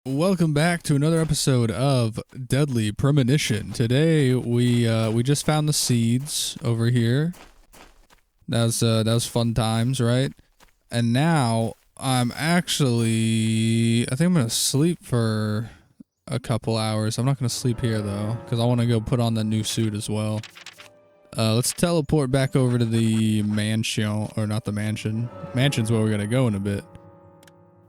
Welcome back to another episode of Deadly Premonition. Today we just found the seeds over here. That was fun times, right? And now I think I'm gonna sleep for a couple hours. I'm not gonna sleep here though, because I want to go put on the new suit as well. Let's teleport back over to the mansion, or not the mansion. Mansion's where we're gonna go in a bit.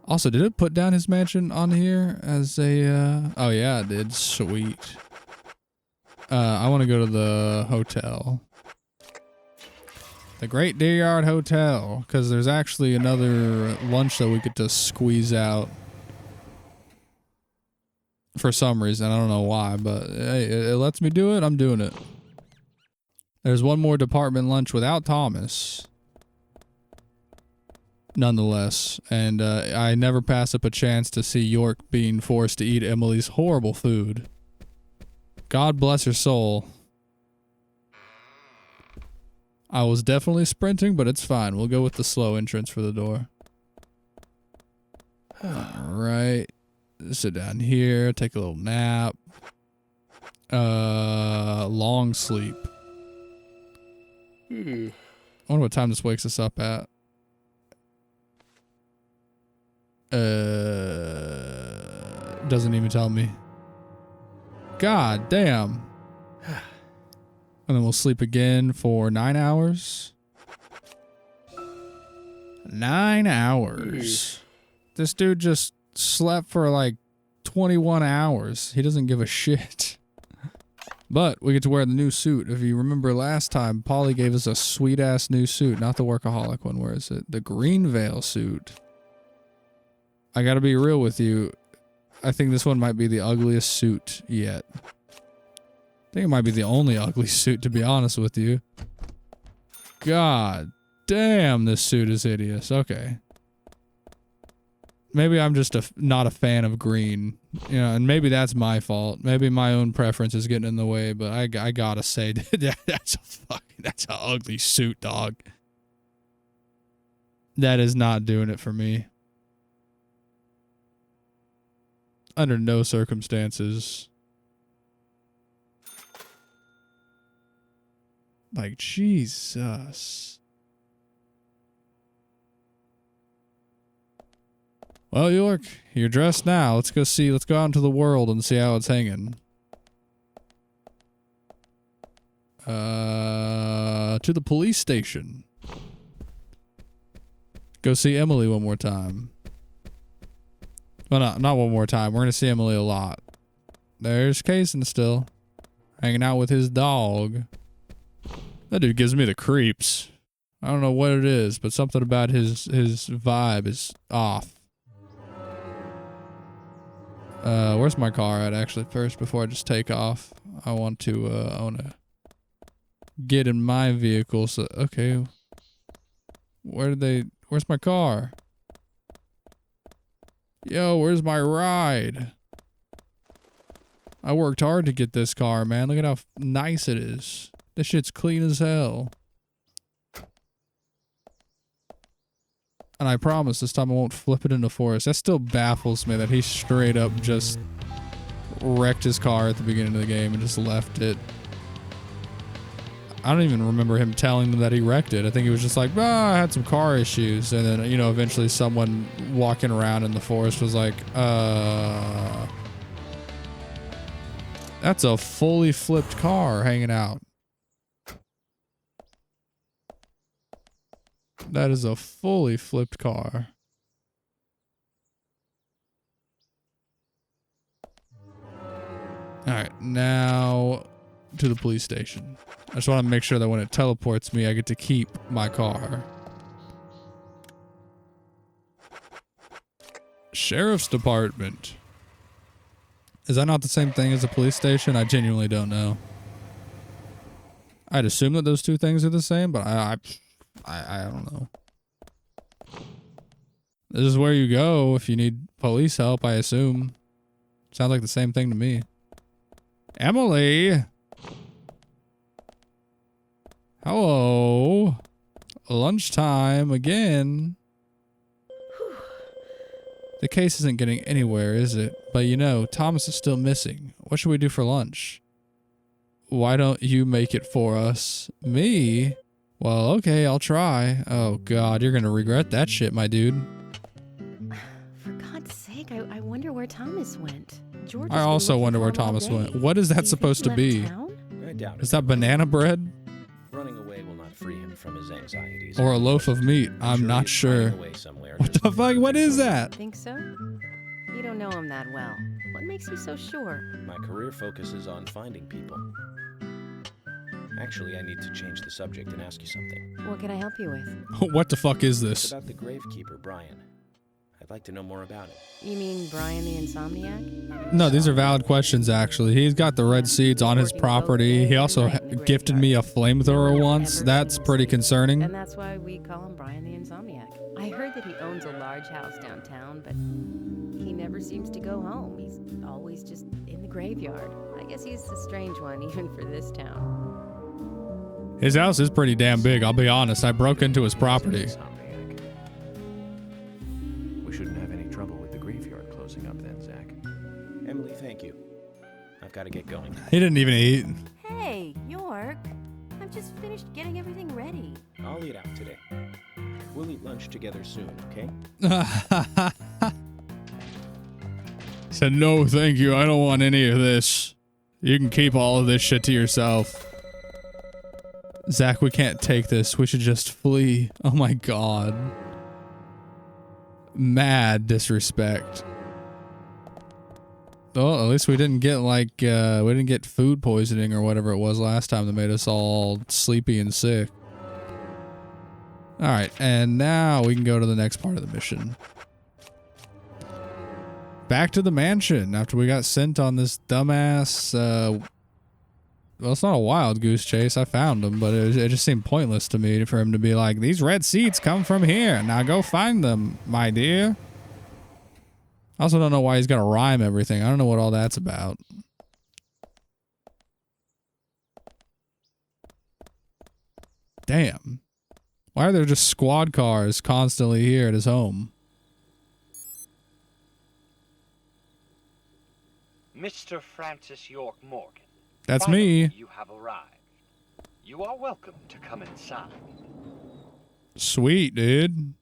Also, did it put down his mansion on here as a, oh yeah, it did. Sweet. I want to go to the hotel. The Great Deer Yard Hotel, because there's actually another lunch that we get to squeeze out. For some reason, I don't know why, but hey, it lets me do it, I'm doing it. There's one more department lunch without Thomas. Nonetheless, and I never pass up a chance to see York being forced to eat Emily's horrible food. God bless her soul. I was definitely sprinting, but it's fine. We'll go with the slow entrance for the door. Alright. Sit down here, take a little nap. Long sleep. I wonder what time this wakes us up at. Doesn't even tell me. God damn. And then we'll sleep again for 9 hours. 9 hours. This dude just slept for like 21 hours. He doesn't give a shit. But we get to wear the new suit. If you remember last time, Polly gave us a sweet ass new suit. Not the workaholic one. Where is it? The green veil suit. I gotta be real with you. I think this one might be the ugliest suit yet. I think it might be the only ugly suit, to be honest with you. God damn, this suit is hideous. Okay. Maybe I'm just not a fan of green. You know, and maybe that's my fault. Maybe my own preference is getting in the way, but I gotta say, that's an ugly suit, dog. That is not doing it for me. Under no circumstances. Like, Jesus. Well, York, you're dressed now. Let's go out into the world and see how it's hanging. To the police station. Go see Emily one more time. Well, not one more time. We're going to see Emily a lot. There's Kaysen still. Hanging out with his dog. That dude gives me the creeps. I don't know what it is, but something about his vibe is off. Where's my car at, actually, first, before I just take off? I want to get in my vehicle, so, okay. Where's my car? Yo, where's my ride? I worked hard to get this car, man. Look at how nice it is. This shit's clean as hell. And I promise this time I won't flip it in the forest. That still baffles me that he straight up just wrecked his car at the beginning of the game and just left it. I don't even remember him telling them that he wrecked it. I think he was just like, I had some car issues. And then, you know, eventually someone walking around in the forest was like, that's a fully flipped car hanging out. That is a fully flipped car. Alright, now to the police station. I just want to make sure that when it teleports me, I get to keep my car. Sheriff's Department. Is that not the same thing as a police station? I genuinely don't know. I'd assume that those two things are the same, but I don't know. This is where you go if you need police help, I assume. Sounds like the same thing to me. Emily! Hello. Lunchtime again. The case isn't getting anywhere, is it? But you know, Thomas is still missing. What should we do for lunch? Why don't you make it for us? Me? Well, okay, I'll try. Oh god, you're gonna regret that shit, my dude. For God's sake, I wonder where Thomas went. George I also wonder where Thomas went. What is that supposed to be? I doubt it. Is that banana bread? Running away will not free him from his anxieties. Or a loaf of meat? I'm not sure. What the fuck? What is that? Think so? You don't know him that well. What makes you so sure? My career focuses on finding people. Actually, I need to change the subject and ask you something. What can I help you with? What the fuck is It's this? about the gravekeeper, Brian. I'd like to know more about it. You mean Brian the Insomniac? No, these are valid questions, actually. He's got the red seeds on his property. He also gifted me a flamethrower once. That's pretty concerning. And that's why we call him Brian the Insomniac. I heard that he owns a large house downtown, but he never seems to go home. He's always just in the graveyard. I guess he's a strange one, even for this town. His house is pretty damn big, I'll be honest. I broke into his property. Insomniac. We shouldn't have any trouble with the graveyard closing up then, Zach. Emily, thank you. I've got to get going. He didn't even eat. Hey, York. I've just finished getting everything ready. I'll eat out today. We'll eat lunch together soon, okay? Said, no, thank you. I don't want any of this. You can keep all of this shit to yourself. Zach, we can't take this. We should just flee. Oh my god. Mad disrespect. Well, at least we didn't get like, we didn't get food poisoning or whatever it was last time that made us all sleepy and sick. Alright, and now we can go to the next part of the mission. Back to the mansion after we got sent on this dumbass, well, it's not a wild goose chase. I found him, but it just seemed pointless to me for him to be like, these red seeds come from here. Now go find them, my dear. I also don't know why he's got to rhyme everything. I don't know what all that's about. Damn. Why are there just squad cars constantly here at his home? Mr. Francis York Morgan. That's Finally, me. You have arrived. You are welcome to come inside. Sweet, dude.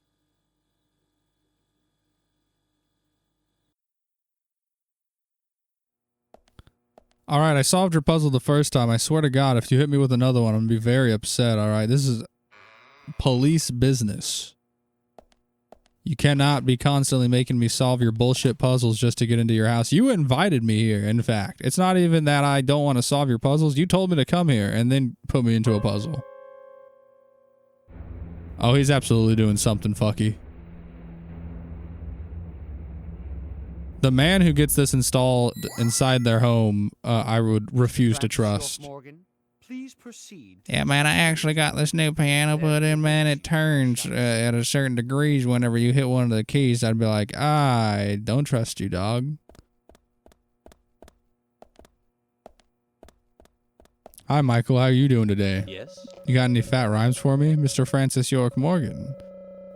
Alright, I solved your puzzle the first time. I swear to God, if you hit me with another one, I'm gonna be very upset, alright? This is police business. You cannot be constantly making me solve your bullshit puzzles just to get into your house. You invited me here, in fact. It's not even that I don't want to solve your puzzles. You told me to come here and then put me into a puzzle. Oh, he's absolutely doing something fucky. The man who gets this installed inside their home, I would refuse to trust. Morgan, please proceed. Yeah, man, I actually got this new piano put in, man. It turns at a certain degrees whenever you hit one of the keys. I'd be like, I don't trust you, dog. Hi, Michael. How are you doing today? Yes? You got any fat rhymes for me? Mr. Francis York Morgan.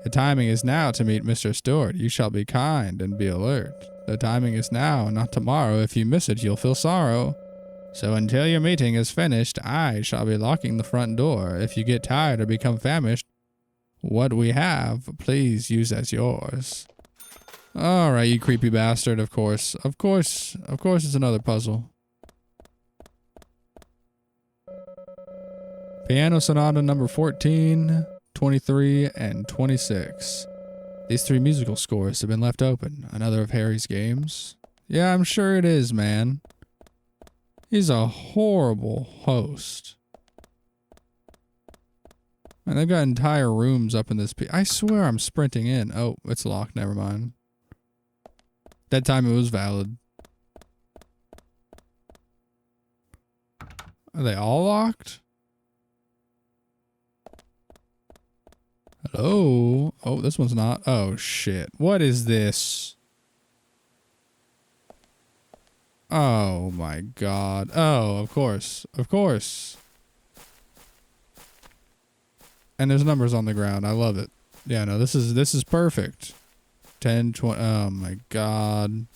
The timing is now to meet Mr. Stewart. You shall be kind and be alert. The timing is now, not tomorrow. If you miss it, you'll feel sorrow. So until your meeting is finished, I shall be locking the front door. If you get tired or become famished, what we have, please use as yours. Alright, you creepy bastard, of course. Of course it's another puzzle. Piano Sonata number 14, 23, and 26. These three musical scores have been left open. Another of Harry's games. Yeah, I'm sure it is, man. He's a horrible host. And they've got entire rooms up in this. I swear I'm sprinting in. Oh, it's locked. Never mind. That time it was valid. Are they all locked? Hello? Oh, this one's not. Oh, shit. What is this? Oh, my God. Oh, of course. Of course. And there's numbers on the ground. I love it. Yeah, no, this is perfect. 10, 20. Oh my god.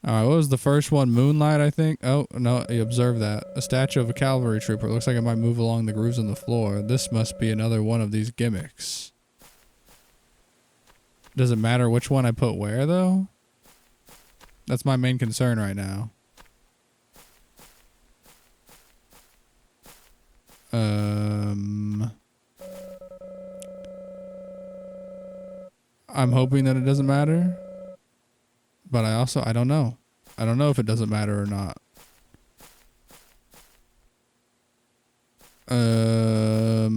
Alright, what was the first one? Moonlight, I think? Oh, no, you observe that. A statue of a cavalry trooper. It looks like it might move along the grooves on the floor. This must be another one of these gimmicks. Does it matter which one I put where, though? That's my main concern right now. I'm hoping that it doesn't matter. But I don't know. I don't know if it doesn't matter or not. I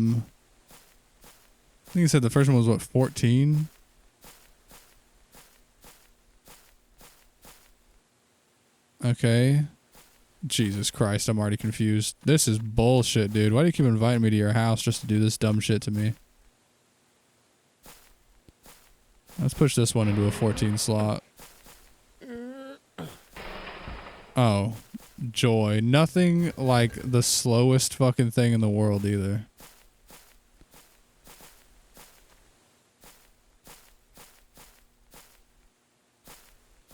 think you said the first one was what, 14? Okay. Jesus Christ, I'm already confused. This is bullshit, dude. Why do you keep inviting me to your house just to do this dumb shit to me? Let's push this one into a 14 slot. Oh, joy. Nothing like the slowest fucking thing in the world either.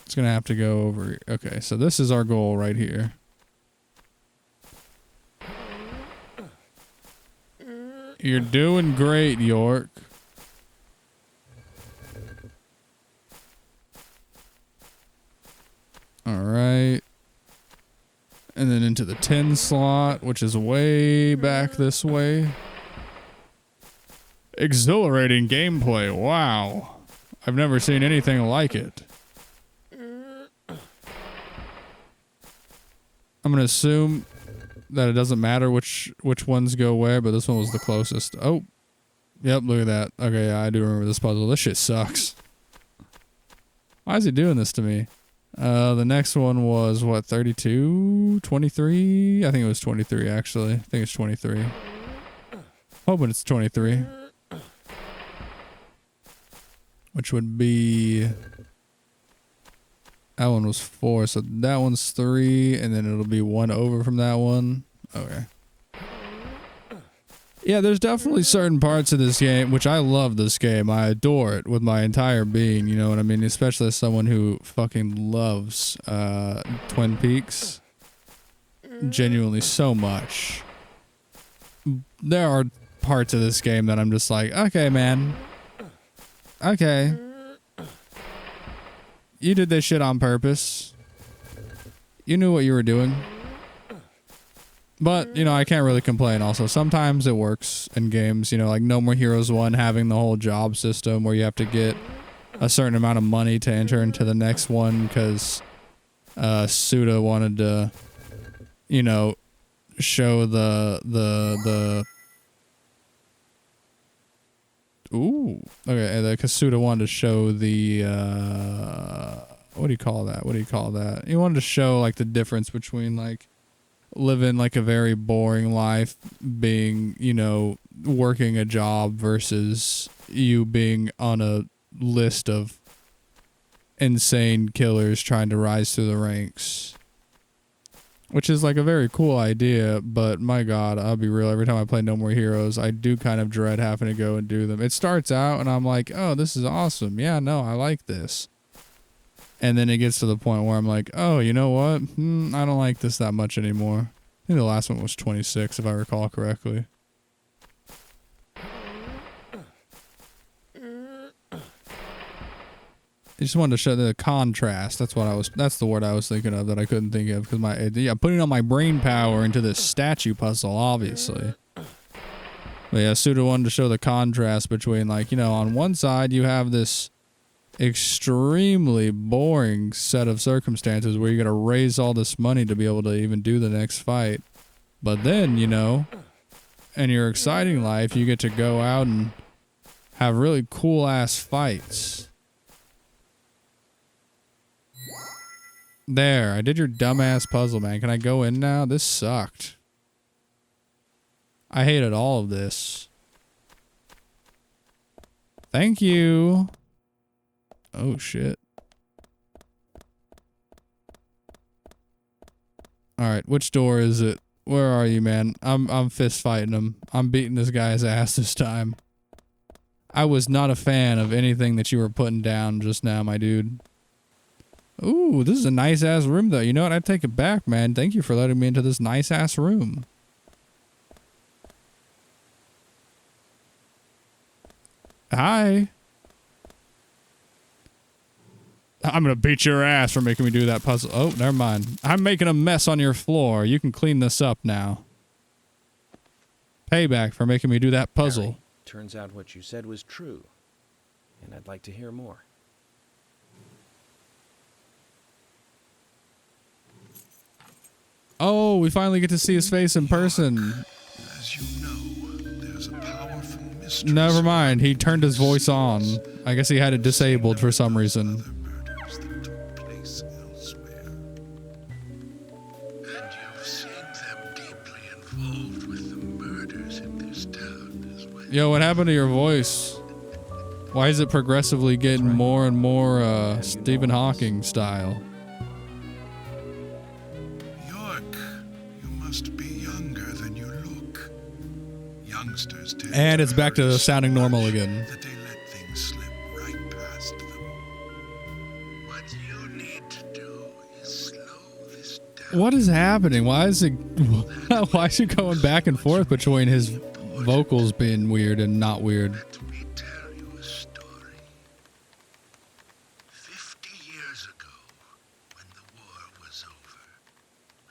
It's gonna have to go over. Okay, so this is our goal right here. You're doing great, York. All right. And then into the 10 slot, which is way back this way. Exhilarating gameplay. Wow. I've never seen anything like it. I'm going to assume that it doesn't matter which ones go where, but this one was the closest. Oh. Yep, look at that. Okay, yeah, I do remember this puzzle. This shit sucks. Why is he doing this to me? The next one was what, 32? 23? I think it was 23 actually. I think it's 23. Hoping it's 23. Which would be... That one was 4, so that one's 3, and then it'll be 1 over from that one. Okay. Yeah, there's definitely certain parts of this game, which I love this game. I adore it with my entire being, you know what I mean? Especially as someone who fucking loves Twin Peaks. Genuinely so much. There are parts of this game that I'm just like, okay, man. Okay. You did this shit on purpose. You knew what you were doing. But, you know, I can't really complain also. Sometimes it works in games, you know, like No More Heroes 1 having the whole job system where you have to get a certain amount of money to enter into the next one because Suda wanted to, you know, show the ooh, okay, the Kasuda wanted to show the what do you call that? He wanted to show like the difference between like living like a very boring life, being, you know, working a job versus you being on a list of insane killers trying to rise through the ranks. Which is like a very cool idea, but my god, I'll be real, every time I play No More Heroes, I do kind of dread having to go and do them. It starts out and I'm like, oh, this is awesome. Yeah, no, I like this. And then it gets to the point where I'm like, oh, you know what? I don't like this that much anymore. I think the last one was 26, if I recall correctly. I just wanted to show the contrast. That's the word I was thinking of that I couldn't think of because I'm putting all my brain power into this statue puzzle, obviously. But yeah, Suda wanted to show the contrast between, like, you know, on one side you have this extremely boring set of circumstances where you gotta raise all this money to be able to even do the next fight. But then, you know, in your exciting life, you get to go out and have really cool ass fights. There, I did your dumbass puzzle, man. Can I go in now? This sucked. I hated all of this. Thank you. Oh, shit. Alright, which door is it? Where are you, man? I'm fist fighting him. I'm beating this guy's ass this time. I was not a fan of anything that you were putting down just now, my dude. Ooh, this is a nice-ass room, though. You know what? I take it back, man. Thank you for letting me into this nice-ass room. Hi. I'm gonna beat your ass for making me do that puzzle. Oh, never mind. I'm making a mess on your floor. You can clean this up now. Payback for making me do that puzzle. Harry, turns out what you said was true, and I'd like to hear more. Oh, we finally get to see his face in person. As you know, there's a powerful mistress. Never mind. He turned his voice on. I guess he had it disabled for some reason. Murders that took place elsewhere. And you've seen them deeply involved with the murders in this town as well. Yo, what happened to your voice? Why is it progressively getting more and more Stephen Hawking style? And it's back to sounding normal again. That they let things slip right past them. What you need to do is slow this down. What is happening? Why is it going back and forth between his vocals being weird and not weird? Let me tell you a story. 50 years ago, when the war was over,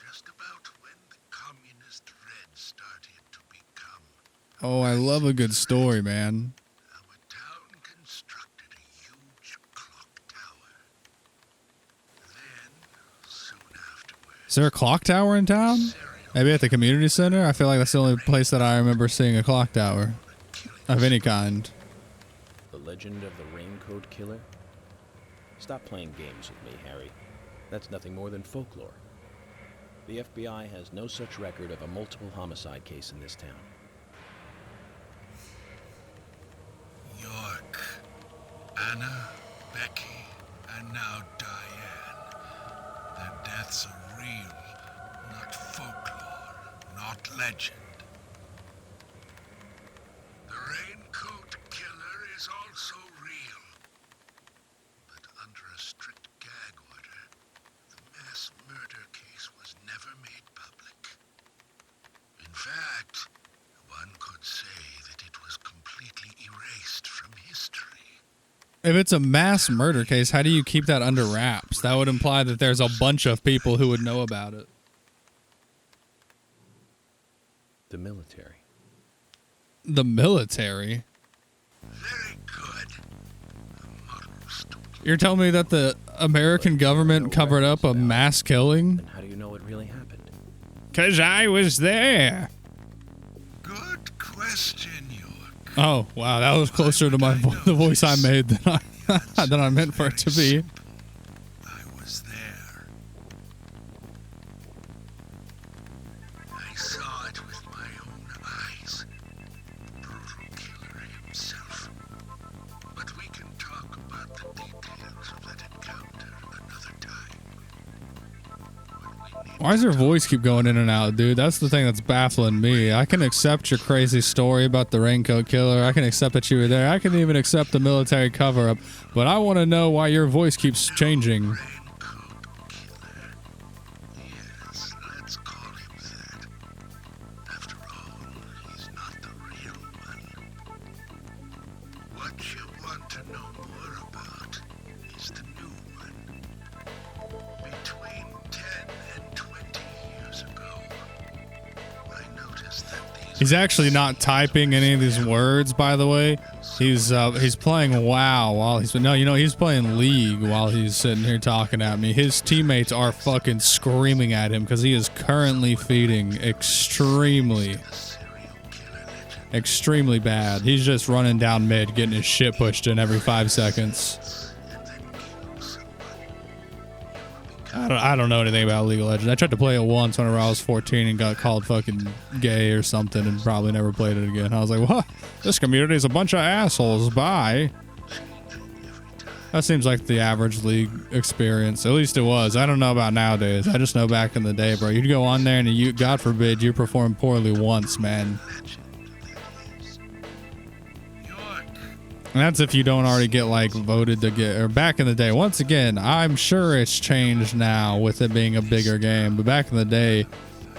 just about when the communist red started to become. Oh, I love a good story, man. Our town constructed a huge clock tower. Then, soon afterwards, Is there a clock tower in town? Maybe at the community center? I feel like that's the only place that I remember seeing a clock tower of any kind. The legend of the Raincoat Killer? Stop playing games with me, Harry. That's nothing more than folklore. The FBI has no such record of a multiple homicide case in this town. York, Anna, Becky, and now Diane. Their deaths are real, not folklore, not legend. The Raincoat Killer is also real. But under a strict gag order, the mass murder case was never made public. In fact, one could say that it was completely erased from history. If it's a mass murder case, how do you keep that under wraps? That would imply that there's a bunch of people who would know about it. The military. The military? Very good. A model student. You're telling me that the American government covered up a mass killing? Then how do you know it really happened? 'Cause I was there. Good question, York. Oh, wow, that was closer to the voice I made than I meant for it to be. I was there. I saw it with my own eyes. The brutal killer himself. But we can talk about the details of that encounter another time. Why does your voice keep going in and out, dude? That's the thing that's baffling me. I can accept your crazy story about the Raincoat Killer. I can accept that you were there. I can even accept the military cover-up. But I want to know why your voice keeps changing. Raincoat Killer. Yes, let's call him that. After all, he's not the real one. What you want to know more about is the new one. Between 10 and 20 years ago, I noticed that these... He's actually not typing any of these words, by the way. He's playing WoW while he's playing League while he's sitting here talking at me. His teammates are fucking screaming at him because he is currently feeding extremely bad. He's just running down mid, getting his shit pushed in every 5 seconds. I don't know anything about League of Legends. I tried to play it once whenever I was 14 and got called fucking gay or something and probably never played it again. I was like, what? This community is a bunch of assholes. Bye. That seems like the average League experience. At least it was. I don't know about nowadays. I just know back in the day, bro. You'd go on there and you, God forbid, you perform poorly once, man. And that's if you don't already get like voted to get, or back in the day. Once again, I'm sure it's changed now with it being a bigger game, but back in the day,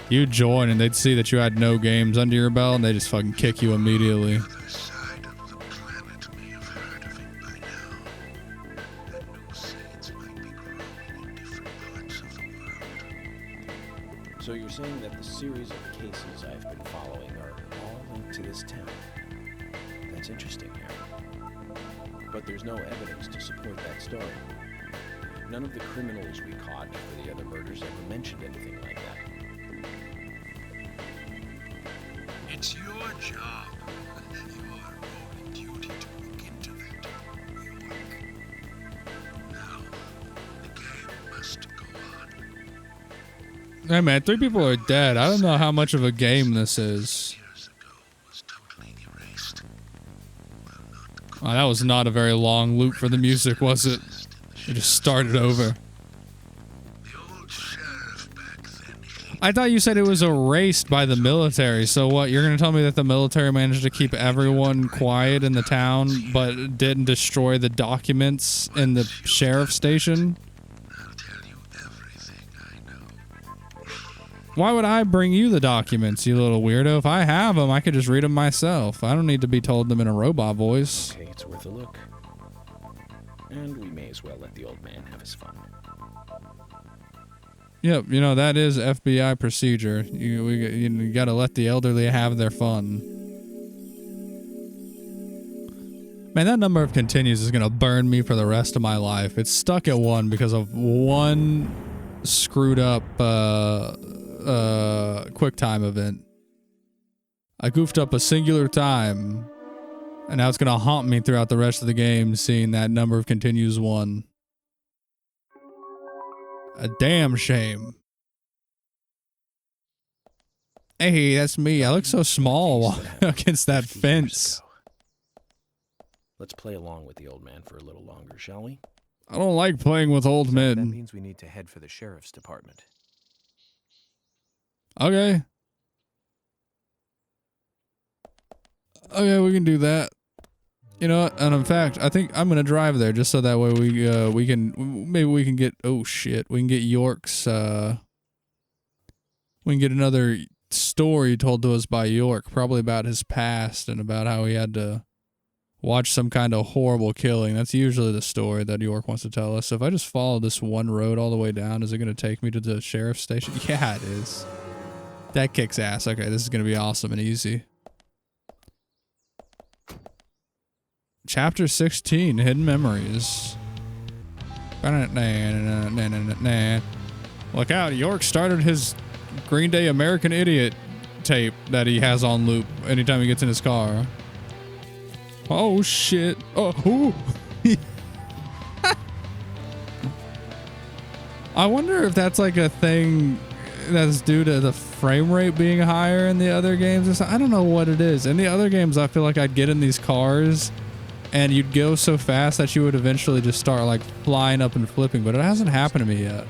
you join and they'd see that you had no games under your belt and they just fucking kick you immediately. Other side of the planet may have heard of it by now, and new seeds might be growing in different parts of the world. So you're saying that the series of cases I've been following are all linked to this town? That's interesting, Harry. But there's no evidence to support that story. None of the criminals we caught for the other murders ever mentioned anything like that. It's your job. You are owed a duty to look into that, York. Now, the game must go on. Hey man, 3 people are dead. I don't know how much of a game this is. Years ago was totally erased. Well, not Oh, that was not a very long loop for the music, was it? It just started over. the old sheriff back then. I thought you said it was erased by the military. So what, you're going to tell me that the military managed to keep everyone quiet in the town, but didn't destroy the documents in the sheriff's station? I'll tell you everything I know. Why would I bring you the documents, you little weirdo? If I have them, I could just read them myself. I don't need to be told them in a robot voice. Okay, it's worth a look. And we may as well let the old man have his fun. Yep, you know, that is FBI procedure. You gotta let the elderly have their fun. Man, that number of continues is gonna burn me for the rest of my life. It's stuck at 1 because of one screwed up quick time event. I goofed up a singular time, and now it's gonna haunt me throughout the rest of the game, seeing that number of continues 1. A damn shame. Hey, that's me. I look so small against that 50 years fence. ago. Let's play along with the old man for a little longer, shall we? I don't like playing with old That men. means we need to head for the sheriff's department. Okay. Okay, we can do that. You know what? And in fact, I think I'm gonna drive there just so that way we can get, oh shit, we can get York's we can get another story told to us by York, probably about his past and about how he had to watch some kind of horrible killing. That's usually the story that York wants to tell us. So if I just follow this one road all the way down, is it gonna take me to the sheriff's station? Yeah, it is. That kicks ass. Okay, this is gonna be awesome and easy. Chapter 16, Hidden Memories. Look out, York started his Green Day American Idiot tape that he has on loop anytime he gets in his car. Oh shit. Oh, ooh. I wonder if that's like a thing that's due to the frame rate being higher in the other games or something. I don't know what it is. In the other games, I feel like I'd get in these cars and you'd go so fast that you would eventually just start like flying up and flipping, but it hasn't happened to me yet.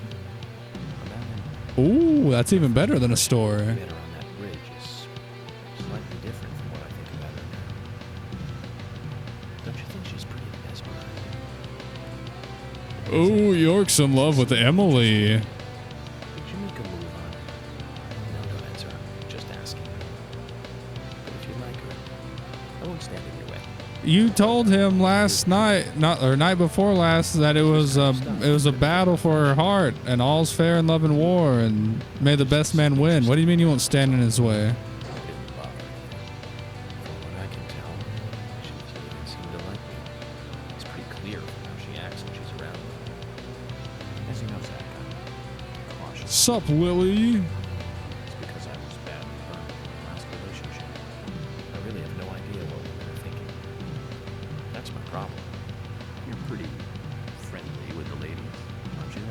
Ooh, that's even better than a story. Better on that bridge is slightly different from what I think about her now. Don't you think she's pretty mesmerizing? Ooh, York's in love with Emily. Did you make a move on her? No, don't answer. I'm just asking. But if you like her, I won't stand in your way. You told him last night, night before last, that it was a battle for her heart, and all's fair in love and war, and may the best man win. What do you mean you won't stand in his way? It didn't bother me. From what I can tell, she doesn't even seem to like me. It's pretty clear from how she acts when she's around me. As you know, Zach, I'm cautious. Sup, Willie? It's because I was bad with her in my last relationship. I really have no idea what we were thinking. That's my problem. You're pretty friendly with the ladies, aren't you?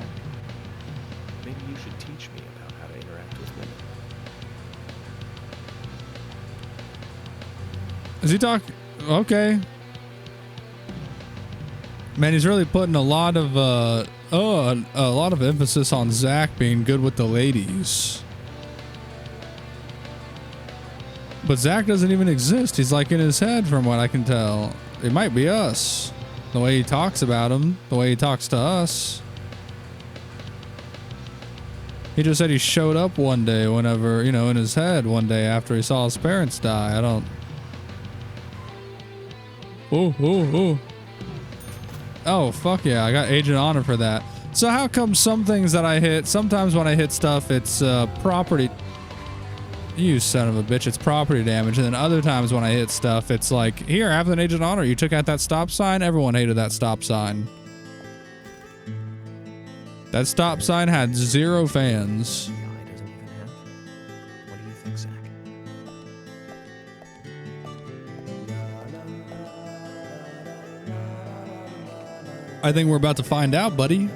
Maybe you should teach me about how to interact with women. Is he talking? Okay. Man, he's really putting a lot of emphasis on Zach being good with the ladies. But Zach doesn't even exist. He's like in his head, from what I can tell. It might be us. The way he talks about him, the way he talks to us. He just said he showed up one day whenever, you know, in his head one day after he saw his parents die. I don't... Ooh. Oh, fuck yeah. I got Agent Honor for that. So how come some things that I hit, sometimes when I hit stuff, it's property... You son of a bitch, it's property damage. And then other times when I hit stuff, it's like, here, have an Agent Honor. You took out that stop sign. Everyone hated that stop sign. That stop sign had 0 fans. FBI doesn't even have. What do you think, Zach? I think we're about to find out, buddy.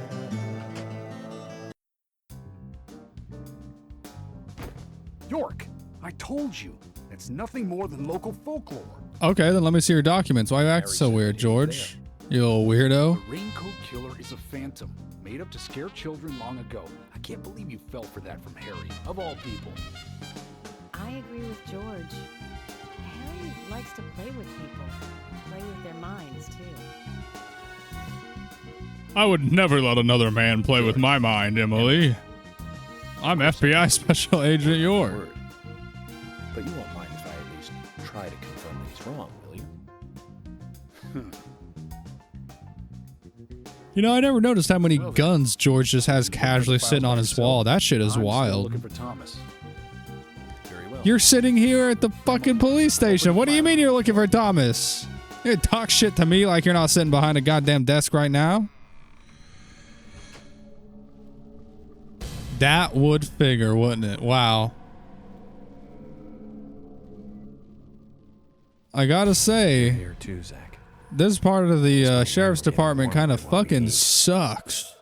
York, I told you. It's nothing more than local folklore. Okay, then let me see your documents. Why you act so weird, George? You little weirdo. The Raincoat Killer is a phantom, made up to scare children long ago. I can't believe you fell for that from Harry, of all people. I agree with George. Harry likes to play with people. Play with their minds, too. I would never let another man play with my mind, Emily. I'm FBI Special Agent York. Word. But you won't mind if I at least try to confirm that he's wrong, will you? You know, I never noticed how many guns George just has casually sitting on his wall. That shit is I'm still wild. looking for Thomas. Very well. You're sitting here at the fucking police station. What do you mean you're looking for Thomas? You talk shit to me like you're not sitting behind a goddamn desk right now? That would figure, wouldn't it? Wow. I gotta say, Here too, Zach. this part of the sheriff's department kind of fucking sucks.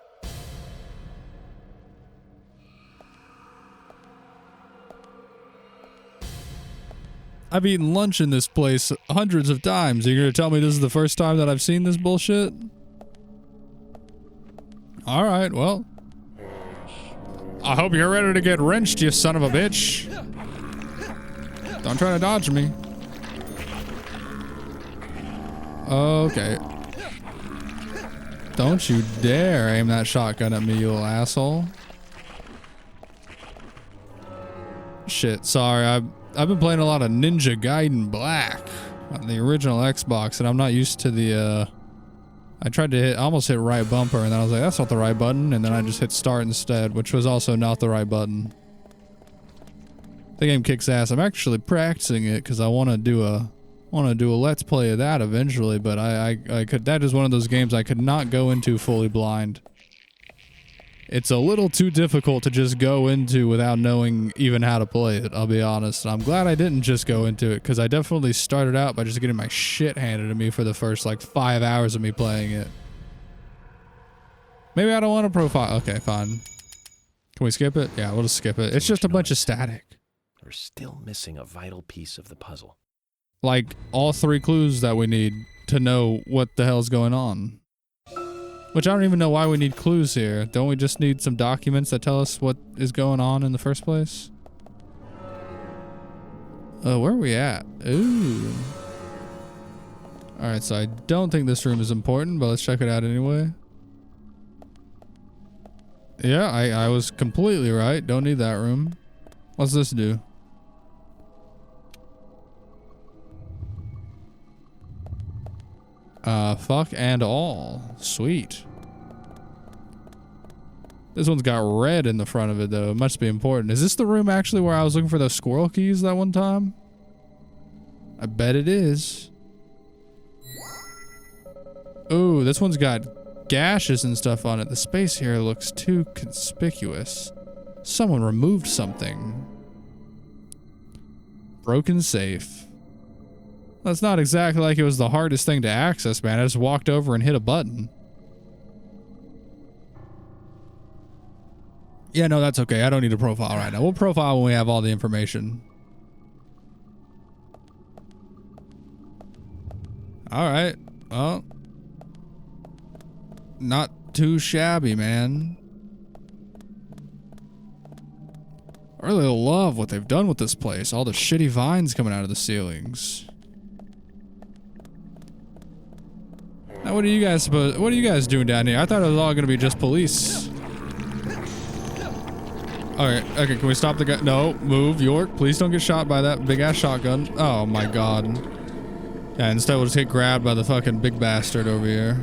I've eaten lunch in this place hundreds of times. Are you gonna tell me this is the first time that I've seen this bullshit? Alright, well. I hope you're ready to get wrenched, you son of a bitch. Don't try to dodge me. Okay. Don't you dare aim that shotgun at me, you little asshole. Shit, sorry. I've been playing a lot of Ninja Gaiden Black on the original Xbox, and I'm not used to the, I tried to almost hit right bumper, and then I was like, that's not the right button, and then I just hit start instead, which was also not the right button. The game kicks ass. I'm actually practicing it because I want to do a let's play of that eventually, but I could, that is one of those games I could not go into fully blind. It's a little too difficult to just go into without knowing even how to play it, I'll be honest. And I'm glad I didn't just go into it, because I definitely started out by just getting my shit handed to me for the first like 5 hours of me playing it. Maybe I don't want to profile. Okay, fine. Can we skip it? Yeah, we'll just skip it. It's just a bunch of static. We're still missing a vital piece of the puzzle. Like all 3 clues that we need to know what the hell's going on. Which I don't even know why we need clues here. Don't we just need some documents that tell us what is going on in the first place? Where are we at? Ooh. Alright, so I don't think this room is important, but let's check it out anyway. Yeah, I was completely right. Don't need that room. What's this do? Fuck and all. Sweet. This one's got red in the front of it, though. It must be important. Is this the room actually where I was looking for those squirrel keys that one time? I bet it is. Ooh, this one's got gashes and stuff on it. The space here looks too conspicuous. Someone removed something. Broken safe. That's not exactly like it was the hardest thing to access, man. I just walked over and hit a button. Yeah, no, that's okay. I don't need a profile right now. We'll profile when we have all the information. Alright. Well. Not too shabby, man. I really love what they've done with this place. All the shitty vines coming out of the ceilings. Now, what are you guys doing down here? I thought it was all gonna be just police. Alright, okay, can we stop the guy? No, move, York. Please don't get shot by that big ass shotgun. Oh my god. Yeah, instead we'll just get grabbed by the fucking big bastard over here.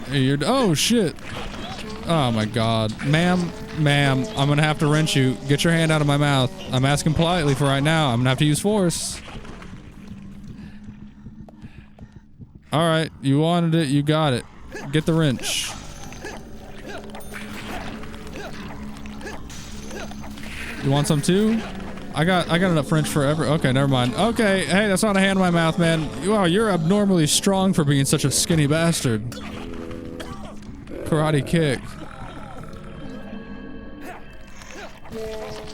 Hey, oh shit. Oh my god. Ma'am, I'm gonna have to wrench you. Get your hand out of my mouth. I'm asking politely for right now. I'm gonna have to use force. Alright, you wanted it, you got it. Get the wrench. You want some too? I got enough French forever. Okay, never mind. Okay, hey, that's not a hand in my mouth, man. Wow, you're abnormally strong for being such a skinny bastard. Karate kick.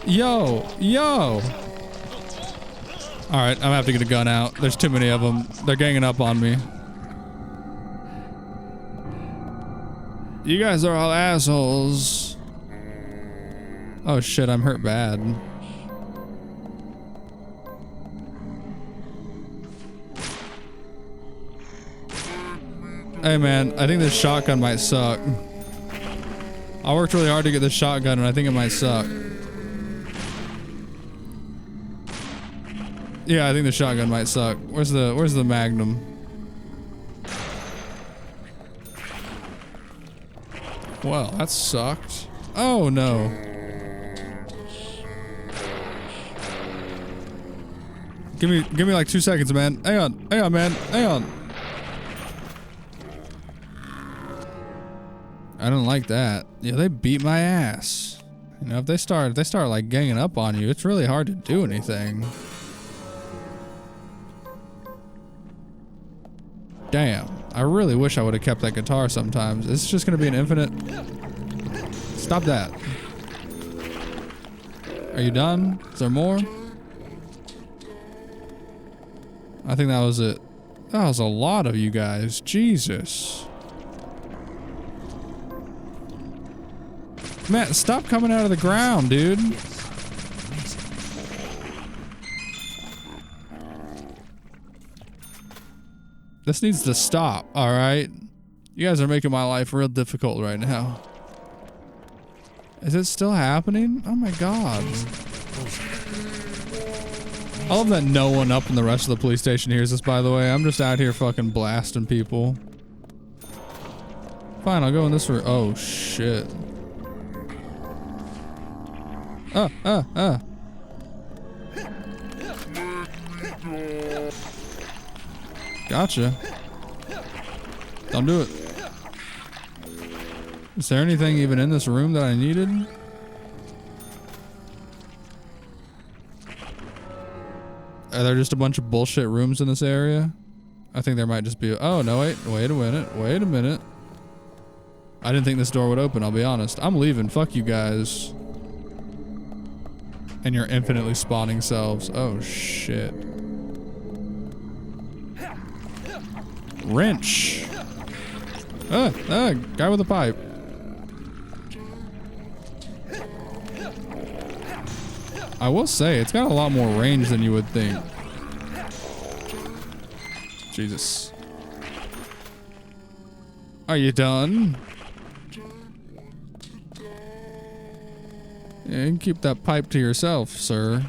Yo. Alright, I'm gonna have to get a gun out. There's too many of them. They're ganging up on me. You guys are all assholes. Oh shit, I'm hurt bad. Hey man, I think this shotgun might suck. I worked really hard to get this shotgun and I think it might suck. Yeah, I think the shotgun might suck. Where's the Magnum? Well, that sucked. Oh no. Give me like 2 seconds, man. Hang on, man. Hang on. I don't like that. Yeah, they beat my ass. You know, if they start like ganging up on you, it's really hard to do anything. Damn. I really wish I would have kept that guitar sometimes. It's just gonna be an infinite. Stop that. Are you done? Is there more? I think that was it. That was a lot of you guys. Jesus. Matt, stop coming out of the ground, dude. This needs to stop, alright? You guys are making my life real difficult right now. Is it still happening? Oh my god. I love that no one up in the rest of the police station hears this, by the way. I'm just out here fucking blasting people. Fine, I'll go in this room. Oh shit. Gotcha. Don't do it. Is there anything even in this room that I needed? Are there just a bunch of bullshit rooms in this area? I think there might just be. Oh no, wait a minute. I didn't think this door would open, I'll be honest. I'm leaving, fuck you guys. And your infinitely spawning selves. Oh shit. Wrench. Guy with a pipe. I will say, it's got a lot more range than you would think. Jesus. Are you done? Yeah, you can keep that pipe to yourself, sir.